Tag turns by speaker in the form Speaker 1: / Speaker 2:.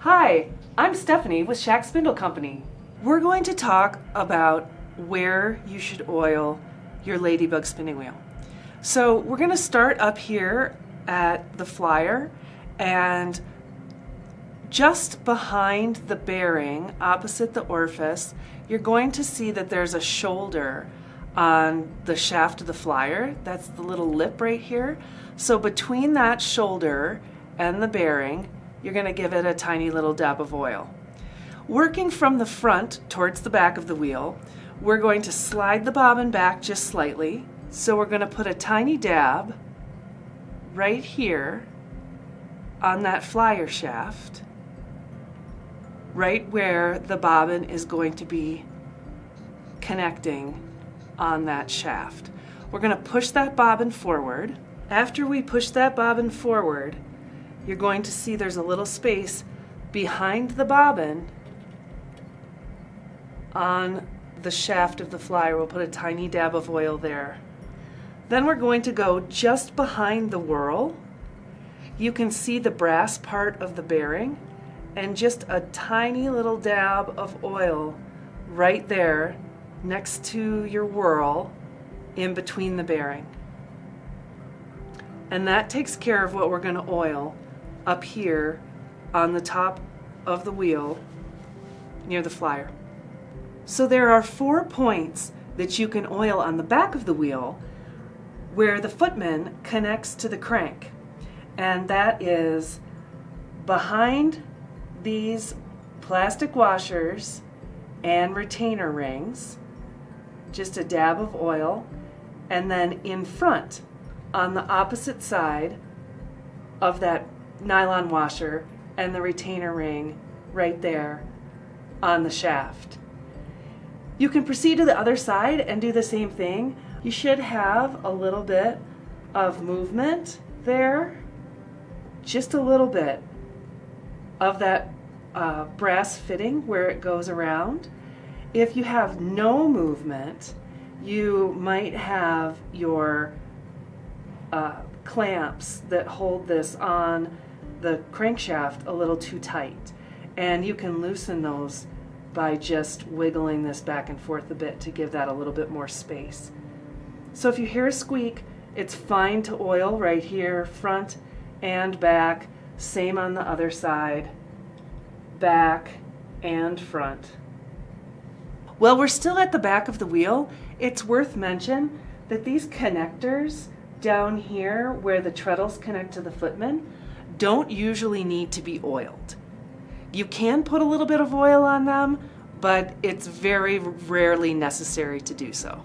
Speaker 1: Hi, I'm Stephanie with Schacht Spindle Company. We're going to talk about where you should oil your Ladybug spinning wheel. So we're going to start up here at the flyer, and just behind the bearing, opposite the orifice, you're going to see that there's a shoulder on the shaft of the flyer. That's the little lip right here. So between that shoulder and the bearing, you're going to give it a tiny little dab of oil. Working from the front towards the back of the wheel, we're going to slide the bobbin back just slightly. So we're going to put a tiny dab right here on that flyer shaft, right where the bobbin is going to be connecting on that shaft. We're going to push that bobbin forward. After we push that bobbin forward, you're going to see there's a little space behind the bobbin on the shaft of the flyer. We'll put a tiny dab of oil there. Then we're going to go just behind the whirl. You can see the brass part of the bearing, and just a tiny little dab of oil right there next to your whirl in between the bearing. And that takes care of what we're going to oil up here on the top of the wheel near the flyer. So there are 4 points that you can oil on the back of the wheel where the footman connects to the crank, and that is behind these plastic washers and retainer rings, just a dab of oil, and then in front on the opposite side of that nylon washer and the retainer ring right there on the shaft. You can proceed to the other side and do the same thing. You should have a little bit of movement there, just a little bit of that brass fitting where it goes around. If you have no movement, you might have your clamps that hold this on the crankshaft a little too tight, and you can loosen those by just wiggling this back and forth a bit to give that a little bit more space. So if you hear a squeak, it's fine to oil right here, front and back, same on the other side, back and front. Well, we're still at the back of the wheel. It's worth mention that these connectors down here where the treadles connect to the footman don't usually need to be oiled. You can put a little bit of oil on them, but it's very rarely necessary to do so.